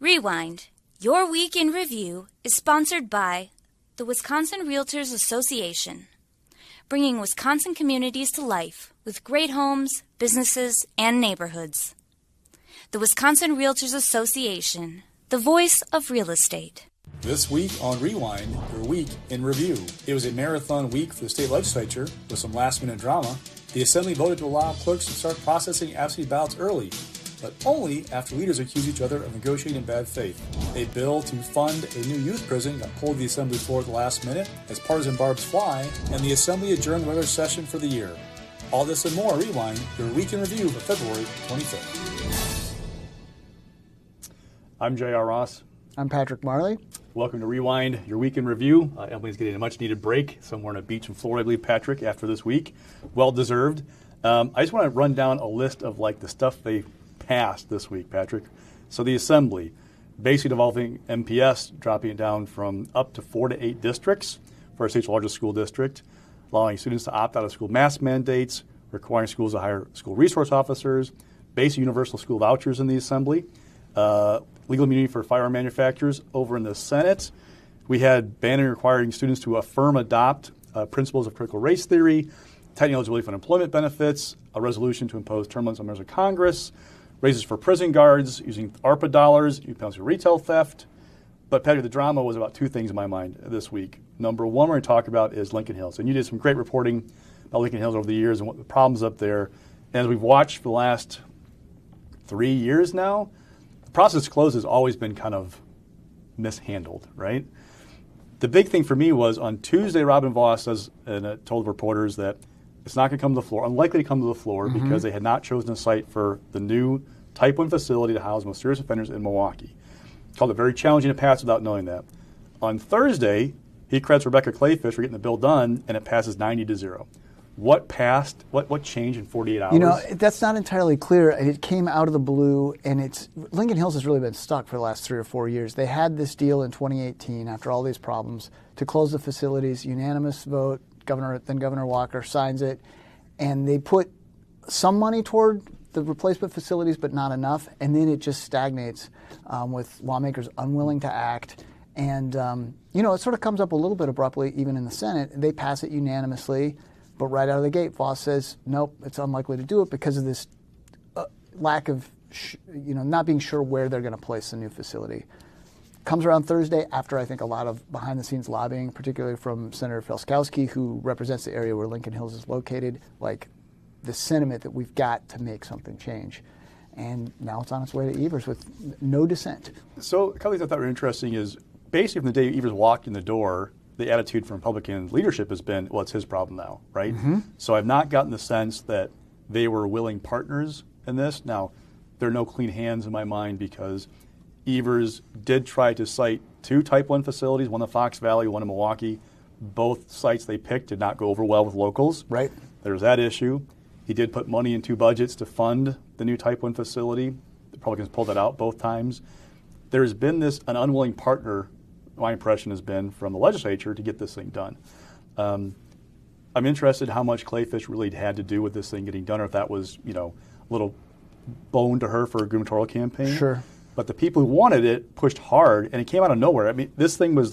Rewind, your week in review, is sponsored by the Wisconsin Realtors Association, bringing Wisconsin communities to life with great homes, businesses, and neighborhoods. The Wisconsin Realtors Association, the voice of real estate. This week on Rewind, your week in review. It was a marathon week for the state legislature with some last-minute drama. The Assembly voted to allow clerks to start processing absentee ballots early, but only after leaders accuse each other of negotiating in bad faith. A bill to fund a new youth prison got pulled to the Assembly floor at the last minute as partisan barbs fly, and the Assembly adjourned the regular session for the year. All this and more, Rewind, your week in review for February 25th. I'm J.R. Ross. I'm Patrick Marley. Welcome to Rewind, your week in review. Emily's getting a much-needed break somewhere on a beach in Florida, I believe, Patrick, after this week. Well-deserved. I just want to run down a list of the stuff they passed this week, Patrick. So the Assembly, basically devolving MPS, dropping it down from up to 4 to 8 districts for our state's largest school district, allowing students to opt out of school mask mandates, requiring schools to hire school resource officers, basic universal school vouchers in the Assembly, legal immunity for firearm manufacturers. Over in the Senate, we had banning requiring students to adopt principles of critical race theory, tightening eligibility for unemployment benefits, a resolution to impose term limits on members of Congress, raises for prison guards, using ARPA dollars, penalties for retail theft. But Patrick, the drama was about two things in my mind this week. Number one, we're going to talk about is Lincoln Hills. And you did some great reporting about Lincoln Hills over the years and what the problems up there. And as we've watched for the last 3 years now, the process to close has always been kind of mishandled, right? The big thing for me was on Tuesday, Robin Voss says, and told reporters that it's not going to come to the floor, unlikely to come to the floor, because they had not chosen a site for the new Type 1 facility to house most serious offenders in Milwaukee. Called it very challenging to pass without knowing that. On Thursday, he credits Rebecca Clayfish for getting the bill done, and it passes 90-0. What passed? What changed in 48 hours? You know, that's not entirely clear. It came out of the blue, and Lincoln Hills has really been stuck for the last 3 or 4 years. They had this deal in 2018 after all these problems to close the facilities, unanimous vote. Governor Walker signs it, and they put some money toward the replacement facilities, but not enough, and then it just stagnates with lawmakers unwilling to act. And, it sort of comes up a little bit abruptly, even in the Senate. They pass it unanimously, but right out of the gate, Voss says, nope, it's unlikely to do it because of this lack of, not being sure where they're going to place the new facility. Comes around Thursday after, I think, a lot of behind-the-scenes lobbying, particularly from Senator Felskowski, who represents the area where Lincoln Hills is located, the sentiment that we've got to make something change. And now it's on its way to Evers with no dissent. So a couple things I thought were interesting is basically from the day Evers walked in the door, the attitude from Republican leadership has been, well, it's his problem now, right? So I've not gotten the sense that they were willing partners in this. Now, there are no clean hands in my mind because Evers did try to cite 2 Type 1 facilities, one in Fox Valley, one in Milwaukee. Both sites they picked did not go over well with locals. Right. There's that issue. He did put money in 2 budgets to fund the new Type 1 facility. The Republicans pulled that out both times. There's been an unwilling partner, my impression has been, from the legislature to get this thing done. I'm interested how much Clayfish really had to do with this thing getting done, or if that was, a little bone to her for a gubernatorial campaign. Sure. But the people who wanted it pushed hard, and it came out of nowhere. I mean, this thing was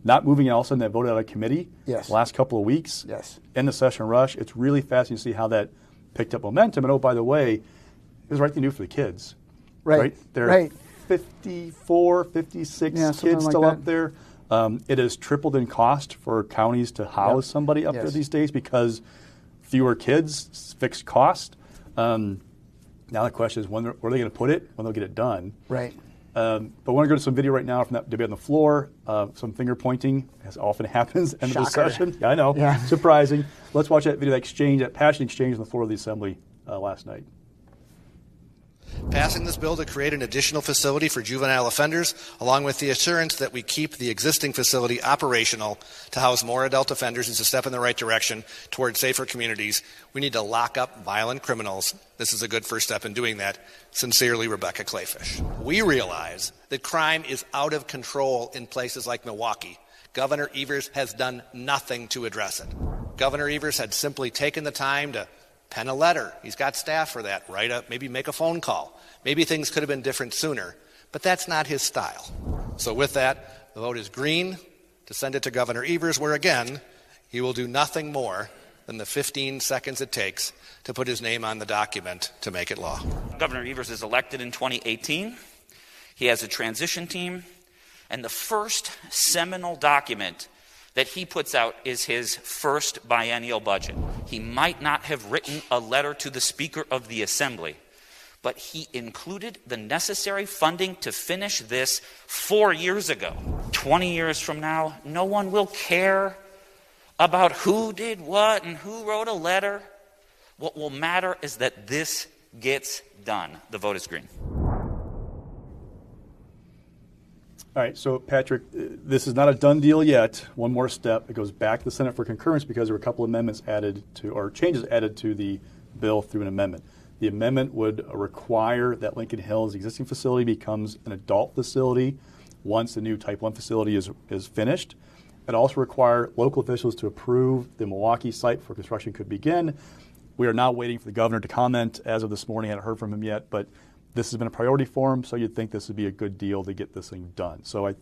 not moving, and all of a sudden they voted out of committee the last couple of weeks. Yes. In the session rush. It's really fascinating to see how that picked up momentum. And by the way, it was the right thing to do for the kids. Right. There are 54, 56 kids still up there. It has tripled in cost for counties to house somebody up there these days because fewer kids, fixed cost. Now the question is, where are they going to put it when they'll get it done? Right. But we want to go to some video right now from that debate on the floor. Some finger pointing, as often happens, end of the session. Yeah, I know. Yeah. Surprising. Let's watch that video, that passionate exchange on the floor of the Assembly last night. Passing this bill to create an additional facility for juvenile offenders, along with the assurance that we keep the existing facility operational to house more adult offenders, is a step in the right direction towards safer communities. We need to lock up violent criminals. This is a good first step in doing that. Sincerely, Rebecca Clayfish. We realize that crime is out of control in places like Milwaukee. Governor Evers has done nothing to address it. Governor Evers had simply taken the time to pen a letter. He's got staff for that. Maybe make a phone call. Maybe things could have been different sooner. but that's not his style. So with that, the vote is green to send it to Governor Evers, where again, he will do nothing more than the 15 seconds it takes to put his name on the document to make it law. Governor Evers is elected in 2018. He has a transition team, and the first seminal document that he puts out is his first biennial budget. He might not have written a letter to the Speaker of the Assembly, but he included the necessary funding to finish this 4 years ago. 20 years from now, no one will care about who did what and who wrote a letter. What will matter is that this gets done. The vote is green. All right, so Patrick, this is not a done deal yet. One more step. It goes back to the Senate for concurrence because there were a couple amendments added to, or changes added to the bill through an amendment. The amendment would require that Lincoln Hills existing facility becomes an adult facility once the new Type 1 facility is finished. It also require local officials to approve the Milwaukee site before construction could begin. We are now waiting for the governor to comment. As of this morning, I haven't heard from him yet, but this has been a priority for him, so you'd think this would be a good deal to get this thing done. So I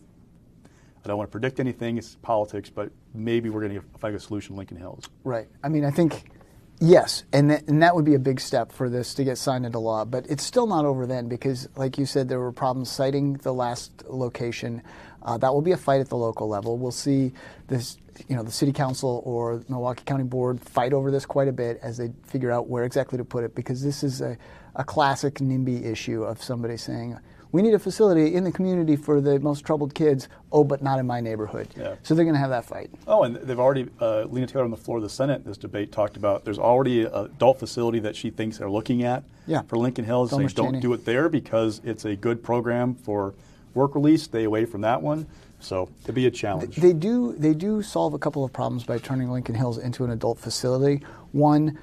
don't want to predict anything, it's politics, but maybe we're going to find a solution in Lincoln Hills. Right. I mean, I think, yes, and that would be a big step for this to get signed into law, but it's still not over then because, like you said, there were problems citing the last location. That will be a fight at the local level. We'll see this, the city council or Milwaukee County Board fight over this quite a bit as they figure out where exactly to put it, because this is a classic NIMBY issue of somebody saying, we need a facility in the community for the most troubled kids, but not in my neighborhood. Yeah. So they're going to have that fight. Oh, and they've already, Lena Taylor on the floor of the Senate, this debate talked about there's already an adult facility that she thinks they're looking at for Lincoln Hills, saying don't do it there because it's a good program for work release, stay away from that one. So it'd be a challenge. They do solve a couple of problems by turning Lincoln Hills into an adult facility. One,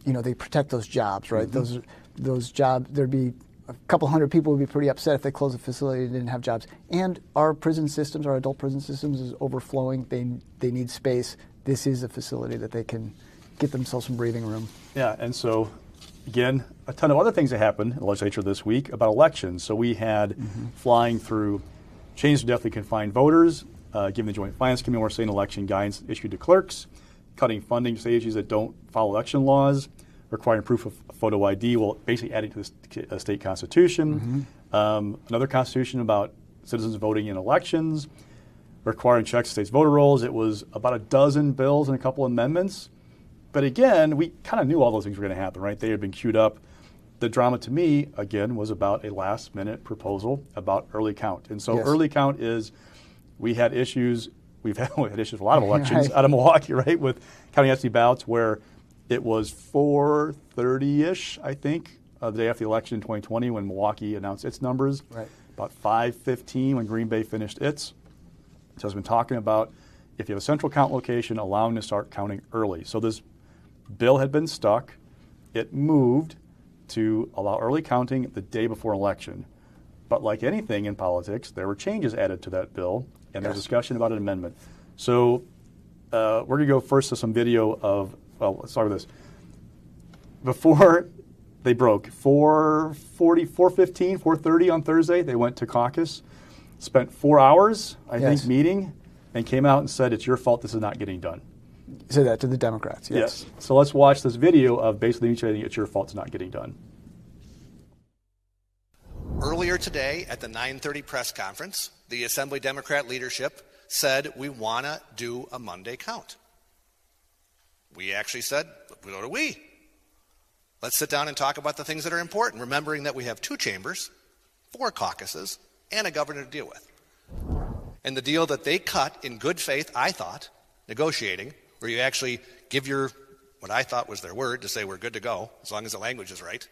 they protect those jobs, right? Mm-hmm. Those jobs, there'd be a couple hundred people would be pretty upset if they closed the facility and didn't have jobs. And our prison systems, our adult prison systems is overflowing. They need space. This is a facility that they can get themselves some breathing room. Yeah, and so again, a ton of other things that happened in the legislature this week about elections. So we had flying through changes to deathly confined voters, giving the Joint Finance Committee more say in election guidance issued to clerks, cutting funding to agencies that don't follow election laws, requiring proof of photo ID, well, basically adding to the state constitution. Another constitution about citizens voting in elections, requiring checks to states' voter rolls. It was about a dozen bills and a couple amendments. But again, we kind of knew all those things were going to happen, right? They had been queued up. The drama to me, again, was about a last-minute proposal about early count. And so early count is, we've had issues with a lot of elections out of Milwaukee, right, with counting absentee ballots where it was 4:30-ish, I think, the day after the election in 2020 when Milwaukee announced its numbers. Right. About 5:15 when Green Bay finished its. So I've been talking about if you have a central count location, allowing to start counting early. So this bill had been stuck. It moved to allow early counting the day before election. But like anything in politics, there were changes added to that bill, and there's discussion about an amendment. So we're going to go first to some video of, well, let's start with this. Before they broke, 4:40, 4:15, 4:30 on Thursday, they went to caucus, spent 4 hours, I think, meeting, and came out and said, it's your fault this is not getting done. Say that to the Democrats, yes. So let's watch this video of basically saying it's your fault it's not getting done. Earlier today at the 9:30 press conference, the Assembly Democrat leadership said we want to do a Monday count. We actually said, what do we? Let's sit down and talk about the things that are important, remembering that we have 2 chambers, 4 caucuses, and a governor to deal with. And the deal that they cut in good faith, I thought, negotiating, where you actually give your, what I thought was their word to say we're good to go, as long as the language is right.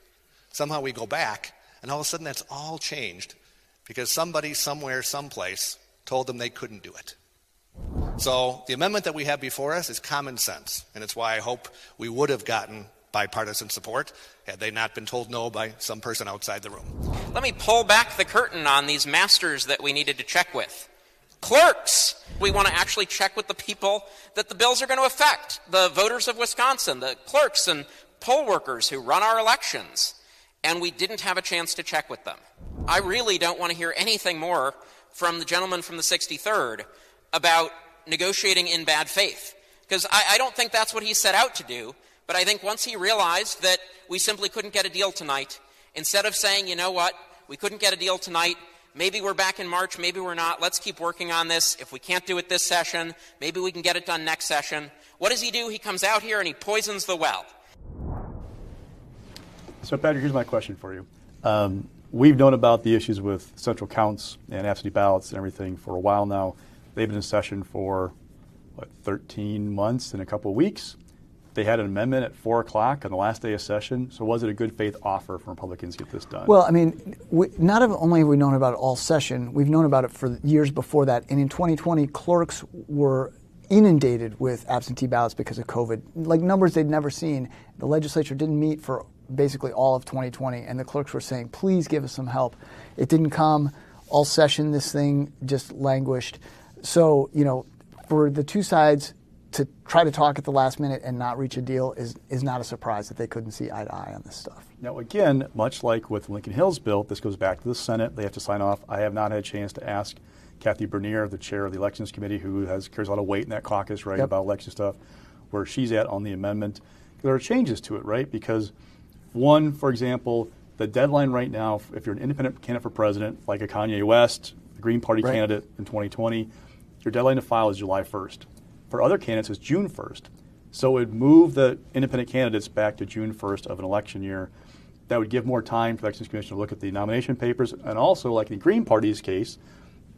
Somehow we go back, and all of a sudden that's all changed because somebody somewhere, someplace told them they couldn't do it. So the amendment that we have before us is common sense, and it's why I hope we would have gotten bipartisan support had they not been told no by some person outside the room. Let me pull back the curtain on these masters that we needed to check with. Clerks! We want to actually check with the people that the bills are going to affect, the voters of Wisconsin, the clerks and poll workers who run our elections. And we didn't have a chance to check with them. I really don't want to hear anything more from the gentleman from the 63rd about negotiating in bad faith, because I don't think that's what he set out to do. But I think once he realized that we simply couldn't get a deal tonight, instead of saying, you know what, we couldn't get a deal tonight, maybe we're back in March, maybe we're not, let's keep working on this. If we can't do it this session, maybe we can get it done next session. What does he do? He comes out here and he poisons the well. So, Patrick, here's my question for you. We've known about the issues with central counts and absentee ballots and everything for a while now. They've been in session for, 13 months and a couple of weeks. They had an amendment at 4 o'clock on the last day of session. So was it a good faith offer from Republicans to get this done? Well, I mean, not only have we known about it all session, we've known about it for years before that. And in 2020, clerks were inundated with absentee ballots because of COVID, like numbers they'd never seen. The legislature didn't meet for basically all of 2020, and the clerks were saying, please give us some help. It didn't come. All session, this thing just languished. So, for the two sides to try to talk at the last minute and not reach a deal is not a surprise that they couldn't see eye to eye on this stuff. Now, again, much like with the Lincoln Hills bill, this goes back to the Senate. They have to sign off. I have not had a chance to ask Kathy Bernier, the chair of the Elections Committee, who carries a lot of weight in that caucus, right, about election stuff, where she's at on the amendment. There are changes to it, right? Because one, for example, the deadline right now, if you're an independent candidate for president, like a Kanye West, the Green Party candidate in 2020, your deadline to file is July 1st. For other candidates, it's June 1st. So it would move the independent candidates back to June 1st of an election year. That would give more time for the Elections Commission to look at the nomination papers. And also, like in the Green Party's case,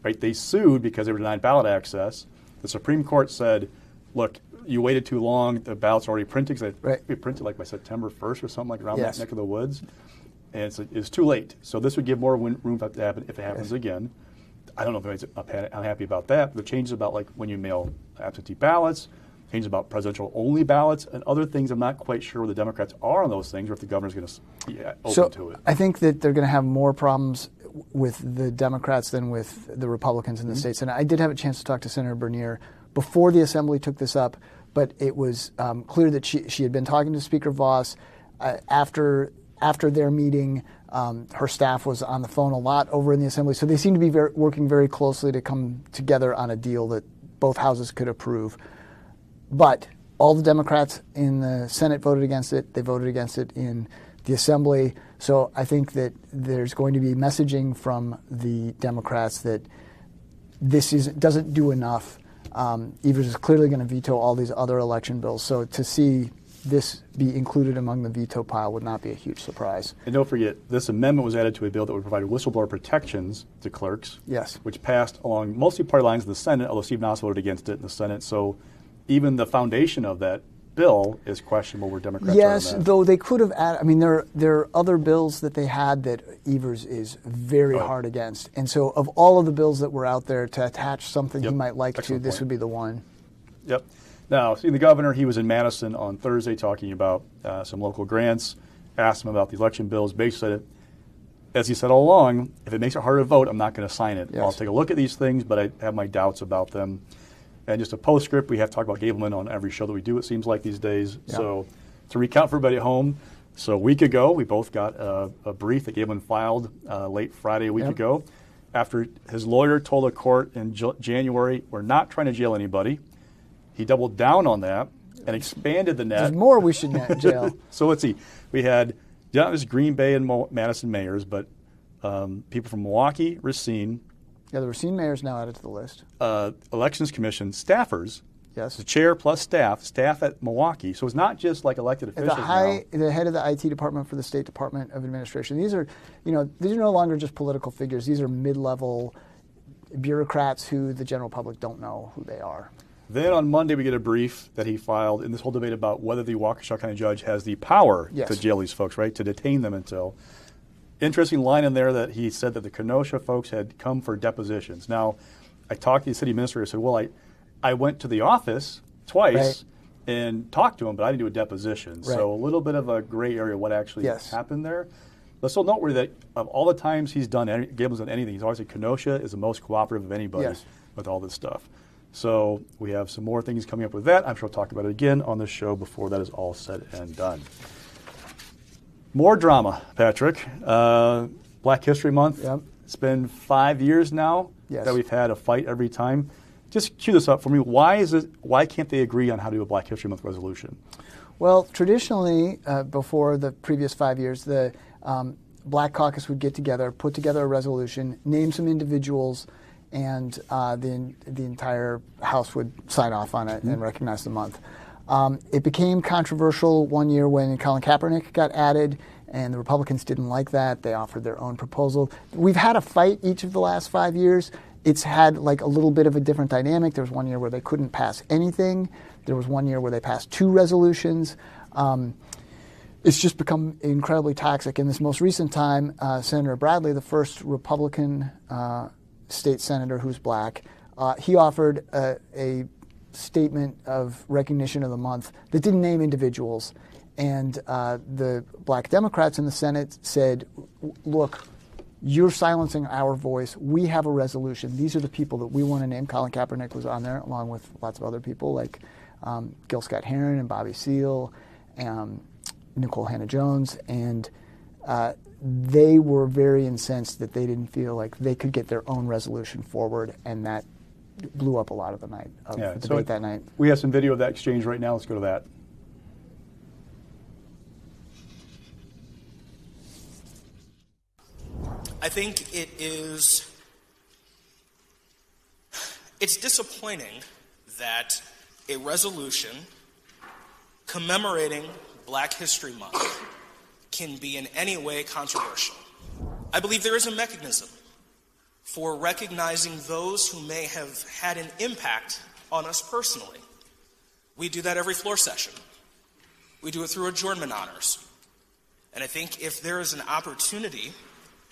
right, they sued because they were denied ballot access. The Supreme Court said, look, you waited too long. The ballots are already printed. Because they printed like by September 1st or something like around that neck of the woods. And it's too late. So this would give more room for that to happen if it happens again. I don't know if anybody's unhappy about that. But the changes about like when you mail absentee ballots, changes about presidential-only ballots, and other things I'm not quite sure where the Democrats are on those things or if the governor's going to be open to it. I think that they're going to have more problems with the Democrats than with the Republicans in the state Senate. I did have a chance to talk to Senator Bernier before the Assembly took this up, but it was clear that she had been talking to Speaker Voss. After their meeting, her staff was on the phone a lot over in the Assembly, so they seem to be working very closely to come together on a deal that both houses could approve. But all the Democrats in the Senate voted against it. They voted against it in the Assembly. So I think that there's going to be messaging from the Democrats that this doesn't do enough. Evers is clearly going to veto all these other election bills. So to see this be included among the veto pile would not be a huge surprise. And don't forget, this amendment was added to a bill that would provide whistleblower protections to clerks. Yes. Which passed along mostly party lines in the Senate, although Steve Noss voted against it in the Senate. So even the foundation of that bill is questionable where Democrats are on that. Yes, though they could have added, I mean, there are other bills that they had that Evers is very hard against. And so of all of the bills that were out there to attach something he might like Excellent to, this point. would be the one. Yep. Now, seeing the governor, he was in Madison on Thursday talking about some local grants, asked him about the election bills, basically said, as he said all along, if it makes it harder to vote, I'm not going to sign it. Yes. I'll take a look at these things, but I have my doubts about them. And just a postscript, we have to talk about Gableman on every show that we do, it seems like these days. Yeah. So to recount for everybody at home, so a week ago, we both got a brief that Gableman filed late Friday a week ago after his lawyer told the court in January, we're not trying to jail anybody. He doubled down on that and expanded the net. There's more we should jail. So let's see. We had not just Green Bay and Madison mayors, but people from Milwaukee, Racine. Yeah, the Racine mayor's now added to the list. Elections Commission staffers. Yes. The chair plus staff at Milwaukee. So it's not just like elected officials the head of the IT department for the State Department of Administration. These are no longer just political figures. These are mid-level bureaucrats who the general public don't know who they are. Then on Monday we get a brief that he filed in this whole debate about whether the Waukesha County judge has the power to jail these folks, right, to detain them until. Interesting line in there that he said that the Kenosha folks had come for depositions. Now, I talked to the city administrator and said, well, I went to the office twice and talked to him, but I didn't do a deposition. Right. So a little bit of a gray area what actually happened there. Let's still note that of all the times Gableman's done anything, he's always said Kenosha is the most cooperative of anybody with all this stuff. So we have some more things coming up with that. I'm sure we'll talk about it again on the show before that is all said and done. More drama, Patrick. Black History Month. Yep. It's been 5 years now that we've had a fight every time. Just cue this up for me. Why can't they agree on how to do a Black History Month resolution? Well, traditionally, before the previous 5 years, the Black Caucus would get together, put together a resolution, name some individuals, and the entire House would sign off on it and recognize the month. It became controversial one year when Colin Kaepernick got added, and the Republicans didn't like that. They offered their own proposal. We've had a fight each of the last 5 years. It's had like a little bit of a different dynamic. There was one year where they couldn't pass anything. There was one year where they passed 2 resolutions. It's just become incredibly toxic. In this most recent time, Senator Bradley, the first Republican state senator who's black, he offered a statement of recognition of the month that didn't name individuals. And the black Democrats in the Senate said, look, you're silencing our voice. We have a resolution. These are the people that we want to name. Colin Kaepernick was on there, along with lots of other people like Gil Scott-Heron and Bobby Seale, Nicole Hannah-Jones. And they were very incensed that they didn't feel like they could get their own resolution forward, and that blew up a lot of the night of the debate that night. We have some video of that exchange right now. Let's go to that. I think it's disappointing that a resolution commemorating Black History Month can be in any way controversial. I believe there is a mechanism for recognizing those who may have had an impact on us personally. We do that every floor session. We do it through adjournment honors. And I think if there is an opportunity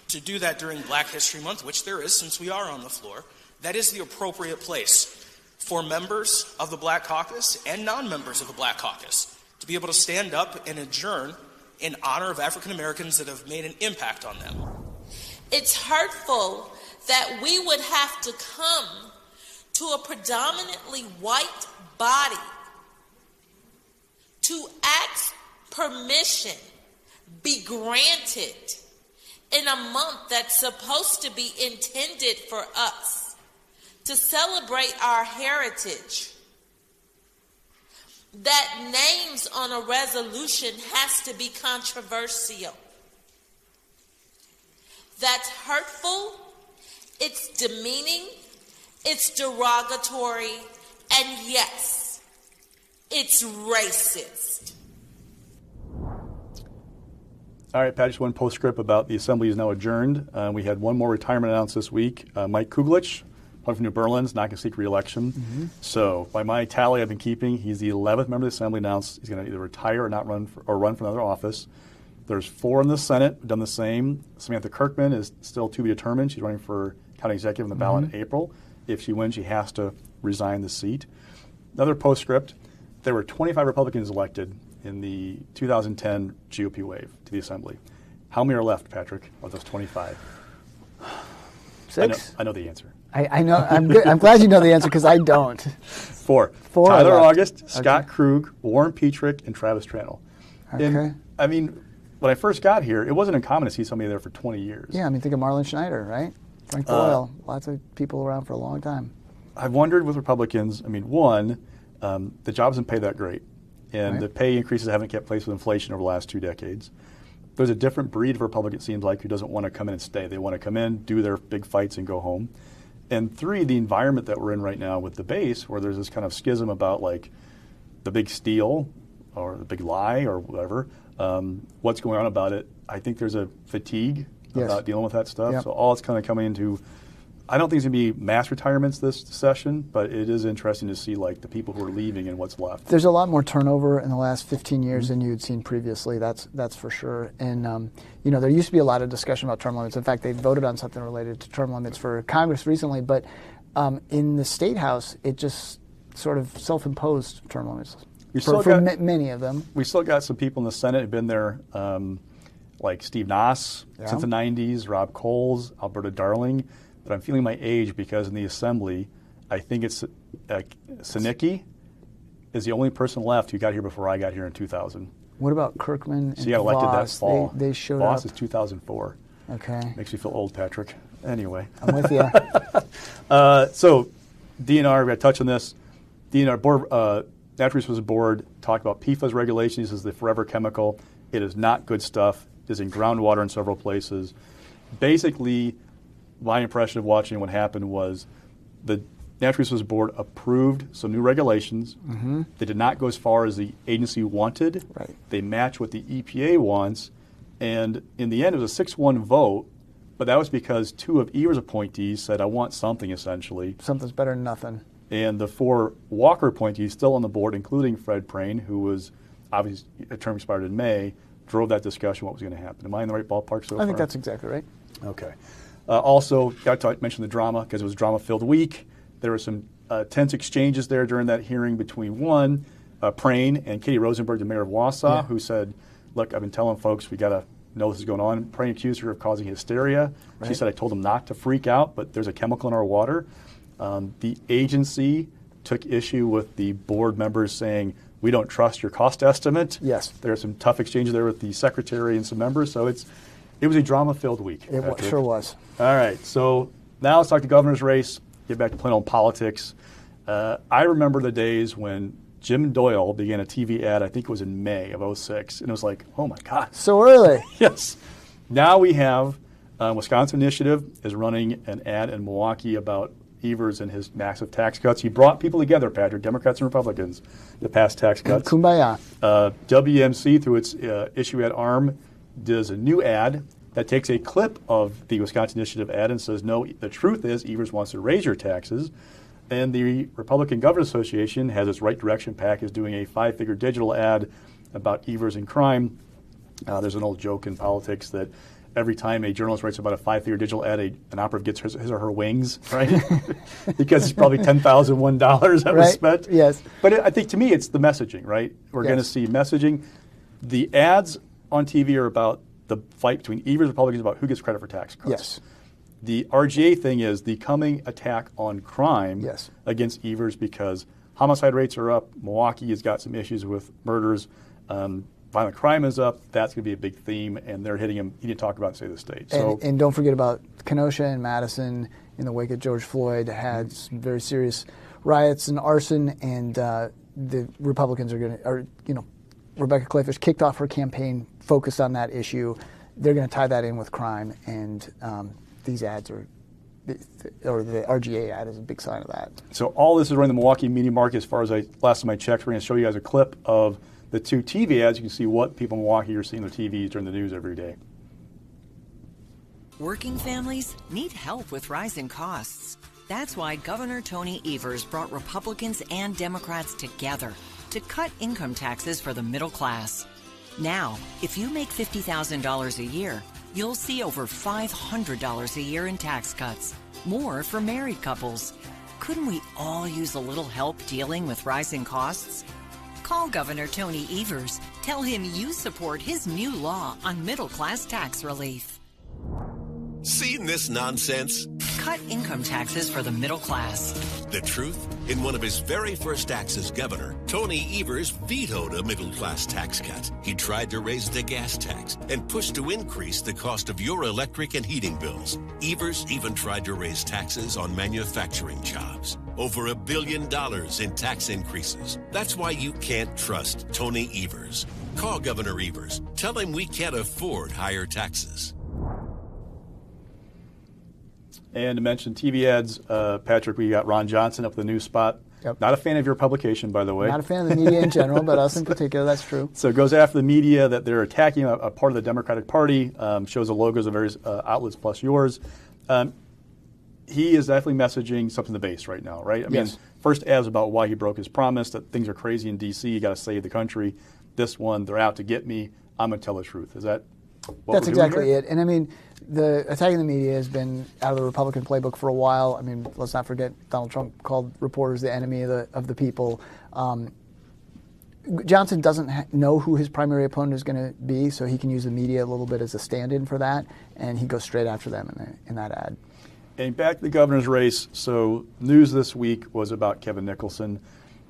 to do that during Black History Month, which there is since we are on the floor, that is the appropriate place for members of the Black Caucus and non-members of the Black Caucus to be able to stand up and adjourn in honor of African Americans that have made an impact on them. It's hurtful that we would have to come to a predominantly white body to ask permission be granted in a month that's supposed to be intended for us to celebrate our heritage. That names on a resolution has to be controversial. That's hurtful, it's demeaning, it's derogatory, and yes, it's racist. All right, Pat, just one postscript about the Assembly is now adjourned. We had one more retirement announced this week. Mike Kuglich, from New Berlin's not going to seek re-election. Mm-hmm. So by my tally I've been keeping, he's the 11th member of the Assembly announced he's going to either retire or not run for another office. There's 4 in the Senate who've done the same. Samantha Kirkman is still to be determined. She's running for county executive on the ballot in April. If she wins, she has to resign the seat. Another postscript, there were 25 Republicans elected in the 2010 GOP wave to the Assembly. How many are left, Patrick, of those 25? 6? I know the answer. I know. I'm good. I'm glad you know the answer because I don't. 4. 4 Tyler left. August, Scott Krug, Warren Petrick, and Travis Tranel. Okay. And, I mean, when I first got here, it wasn't uncommon to see somebody there for 20 years. Yeah, I mean, think of Marlon Schneider, right? Frank Boyle. Lots of people around for a long time. I've wondered with Republicans, I mean, one, the job doesn't pay that great. And the pay increases haven't kept pace with inflation over the last 2 decades. There's a different breed of Republican, it seems like, who doesn't want to come in and stay. They want to come in, do their big fights, and go home. And 3, the environment that we're in right now with the base, where there's this kind of schism about, like, the big steal or the big lie or whatever, what's going on about it. I think there's a fatigue about dealing with that stuff. Yep. So all it's kind of coming into, I don't think it's going to be mass retirements this session, but it is interesting to see, like, the people who are leaving and what's left. There's a lot more turnover in the last 15 years than you'd seen previously. That's for sure. And you know, there used to be a lot of discussion about term limits. In fact, they voted on something related to term limits for Congress recently. But in the State House, it just sort of self-imposed term limits for many of them. We still got some people in the Senate who've been there, like Steve Noss since the 90s, Rob Coles, Alberta Darling. But I'm feeling my age because in the Assembly, I think it's Sinicki is the only person left who got here before I got here in 2000. What about Kirkman and She got elected Voss? that fall. They showed Voss up. is 2004. Okay. Makes me feel old, Patrick. Anyway. I'm with you. So DNR, we got to touch on this. DNR Board, Natural Resources Board talked about PFAS regulations. This is the forever chemical. It is not good stuff. It is in groundwater in several places. Basically, my impression of watching what happened was the Natural Resources Board approved some new regulations. Mm-hmm. They did not go as far as the agency wanted. Right. They match what the EPA wants. And in the end, it was a 6-1 vote. But that was because 2 of Evers' appointees said, I want something, essentially. Something's better than nothing. And the 4 Walker appointees still on the board, including Fred Prane, who was obviously a term expired in May, drove that discussion, what was going to happen. Am I in the right ballpark so far? I think that's exactly right. Okay. Also, got to mention the drama, because it was a drama-filled week. There were some tense exchanges there during that hearing between Prane and Katie Rosenberg, the mayor of Wausau, who said, look, I've been telling folks we got to know this is going on. Prane accused her of causing hysteria. Right. She said, I told them not to freak out, but there's a chemical in our water. The agency took issue with the board members saying, we don't trust your cost estimate. Yes. There are some tough exchanges there with the secretary and some members, so it was a drama-filled week. It sure was. All right, so now let's talk the governor's race, get back to plain old politics. I remember the days when Jim Doyle began a TV ad, I think it was in May of 2006, and it was like, oh my God. So early. Yes. Now we have Wisconsin Initiative is running an ad in Milwaukee about Evers and his massive tax cuts. He brought people together, Patrick, Democrats and Republicans, to pass tax cuts. Kumbaya. WMC, through its issue ad arm, does a new ad that takes a clip of the Wisconsin Initiative ad and says, no, the truth is Evers wants to raise your taxes. And the Republican Governors Association has its Right Direction PAC is doing a 5-figure digital ad about Evers and crime. There's an old joke in politics that every time a journalist writes about a 5-figure digital ad, an operative gets his or her wings, right? Because it's probably $10,001 that was spent. Yes. But I think to me it's the messaging, right? We're going to see messaging. The ads on TV are about the fight between Evers and Republicans about who gets credit for tax cuts. Yes. The RGA thing is the coming attack on crime against Evers because homicide rates are up. Milwaukee has got some issues with murders. Violent crime is up. That's going to be a big theme, and they're hitting him. He didn't talk about, say, the state. And don't forget about Kenosha and Madison in the wake of George Floyd had some very serious riots and arson, and the Republicans Rebecca Clayfish kicked off her campaign focused on that issue. They're going to tie that in with crime, and these ads or the RGA ad is a big sign of that. So all this is running the Milwaukee media market. As far as last time I checked, we're going to show you guys a clip of the 2 TV ads. You can see what people in Milwaukee are seeing on their TVs during the news every day. Working families need help with rising costs. That's why Governor Tony Evers brought Republicans and Democrats together to cut income taxes for the middle class. Now, if you make $50,000 a year, you'll see over $500 a year in tax cuts, more for married couples. Couldn't we all use a little help dealing with rising costs? Call Governor Tony Evers. Tell him you support his new law on middle-class tax relief. Seen this nonsense? Cut income taxes for the middle class. The truth? In one of his very first acts as governor, Tony Evers vetoed a middle-class tax cut. He tried to raise the gas tax and pushed to increase the cost of your electric and heating bills. Evers even tried to raise taxes on manufacturing jobs. Over $1 billion in tax increases. That's why you can't trust Tony Evers. Call Governor Evers. Tell him we can't afford higher taxes. And to mention TV ads, Patrick, we got Ron Johnson up with a new spot. Yep. Not a fan of your publication, by the way. Not a fan of the media in general, but us in particular, that's true. So it goes after the media that they're attacking a part of the Democratic Party, shows the logos of various outlets plus yours. He is definitely messaging something to the base right now, right? I mean, first ads about why he broke his promise, that things are crazy in D.C., you got to save the country. This one, they're out to get me. I'm going to tell the truth. Is that what That's we're doing exactly here? it. And I mean, the attacking the media has been out of the Republican playbook for a while. I mean, let's not forget Donald Trump called reporters the enemy of the people. Johnson doesn't know who his primary opponent is going to be, so he can use the media a little bit as a stand-in for that, and he goes straight after them in that ad. And back to the governor's race. So news this week was about Kevin Nicholson.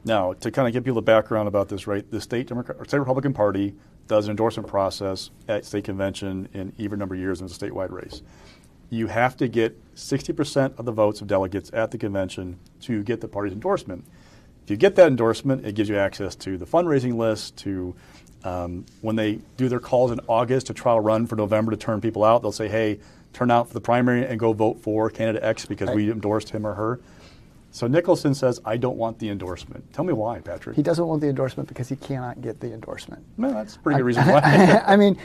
Now, to kind of give people the background about this, right? The state Republican Party does an endorsement process at state convention in even number of years in a statewide race. You have to get 60% of the votes of delegates at the convention to get the party's endorsement. If you get that endorsement, it gives you access to the fundraising list, to when they do their calls in August to try to run for November to turn people out, they'll say, hey, turn out for the primary and go vote for candidate X because we endorsed him or her. So Nicholson says, I don't want the endorsement. Tell me why, Patrick. He doesn't want the endorsement because he cannot get the endorsement. No, that's a pretty good reason why. I mean,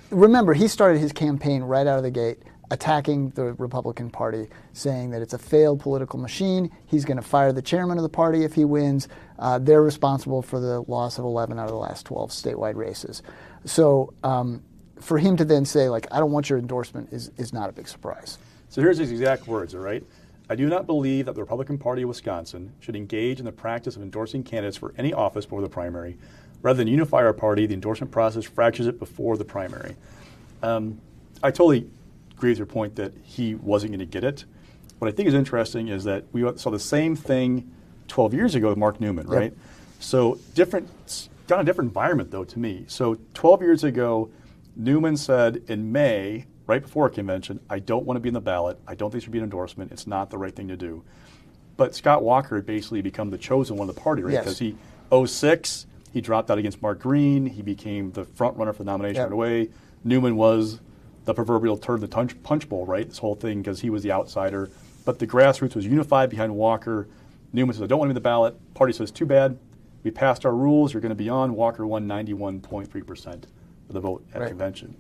remember, he started his campaign right out of the gate attacking the Republican Party, saying that it's a failed political machine. He's going to fire the chairman of the party if he wins. They're responsible for the loss of 11 out of the last 12 statewide races. So for him to then say, like, I don't want your endorsement is not a big surprise. So here's his exact words, all right? I do not believe that the Republican Party of Wisconsin should engage in the practice of endorsing candidates for any office before the primary. Rather than unify our party, the endorsement process fractures it before the primary. I totally agree with your point that he wasn't going to get it. What I think is interesting is that we saw the same thing 12 years ago with Mark Newman, right? Yep. So kind of different environment, though, to me. So 12 years ago, Newman said in May, right before a convention, I don't want to be in the ballot. I don't think there should be an endorsement. It's not the right thing to do. But Scott Walker had basically become the chosen one of the party, right? Because Yes. 2006, he dropped out against Mark Green. He became the front runner for the nomination right away. Newman was the proverbial turd in the punch bowl, right? This whole thing because he was the outsider. But the grassroots was unified behind Walker. Newman says, I don't want to be in the ballot. Party says, too bad. We passed our rules. You're going to be on. Walker won 91.3% of the vote at convention.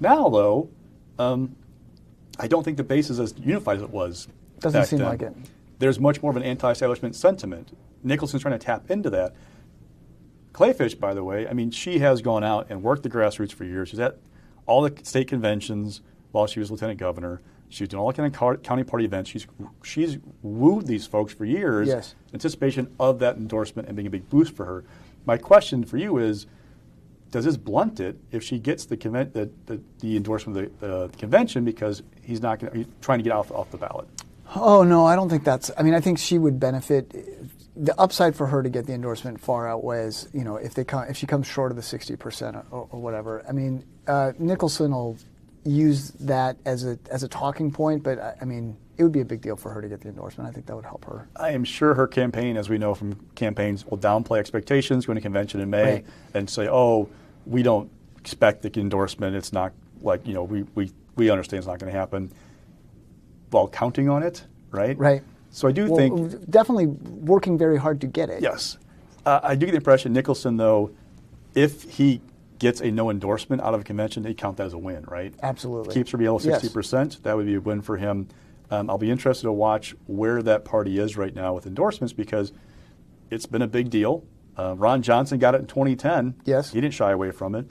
Now, though, I don't think the base is as unified as it was. Doesn't seem like it. There's much more of an anti-establishment sentiment. Nicholson's trying to tap into that. Clayfish, by the way, I mean, she has gone out and worked the grassroots for years. She's at all the state conventions while she was lieutenant governor. She's doing all the kind of county party events. She's wooed these folks for years in anticipation of that endorsement and being a big boost for her. My question for you is, does this blunt it if she gets the endorsement of the convention because he's trying to get off the ballot? Oh, no, I don't think that's – I mean, I think she would benefit – the upside for her to get the endorsement far outweighs, you know, if she comes short of the 60% or whatever. I mean, Nicholson will use that as a talking point, but, I mean, it would be a big deal for her to get the endorsement. I think that would help her. I am sure her campaign, as we know from campaigns, will downplay expectations, go to convention in May and say, oh, we don't expect the endorsement. It's not like, you know, we understand it's not going to happen. While counting on it, right? Right. So I do think... Definitely working very hard to get it. Yes. I do get the impression Nicholson, though, if he gets a no endorsement out of a convention, they count that as a win, right? Absolutely. Keeps her below 60%. That would be a win for him. I'll be interested to watch where that party is right now with endorsements because it's been a big deal. Ron Johnson got it in 2010. Yes. He didn't shy away from it.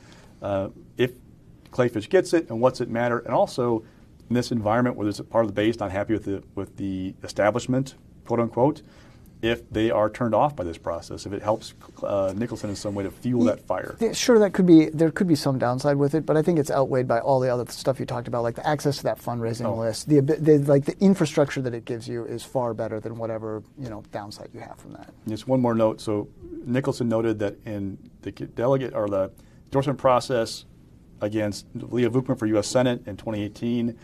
If Clayfish gets it, and what's it matter? And also, in this environment where there's a part of the base not happy with the establishment, quote unquote, if they are turned off by this process, if it helps Nicholson in some way to fuel that fire. Sure, there could be some downside with it, but I think it's outweighed by all the other stuff you talked about, like the access to that fundraising list. The infrastructure that it gives you is far better than whatever downside you have from that. Just one more note. So Nicholson noted that in the delegate or the endorsement process against Leah Vukman for U.S. Senate in 2018,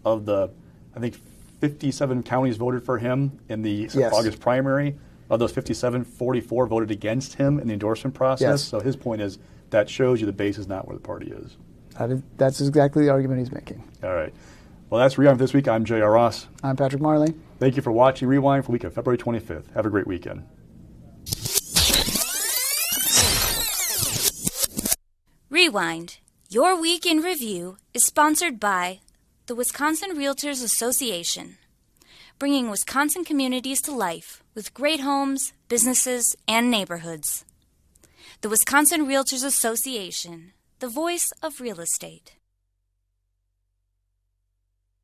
of the, I think, 57 counties voted for him in the August primary. Of those 57, 44 voted against him in the endorsement process. So his point is that shows you the base is not where the party is. That's exactly the argument he's making. All right. Well, that's Rewind for this week. I'm J.R. Ross. I'm Patrick Marley. Thank you for watching Rewind for the week of February 25th. Have a great weekend. Rewind, your week in review, is sponsored by the Wisconsin Realtors Association, bringing Wisconsin communities to life with great homes, businesses, and neighborhoods. The Wisconsin Realtors Association, the voice of real estate.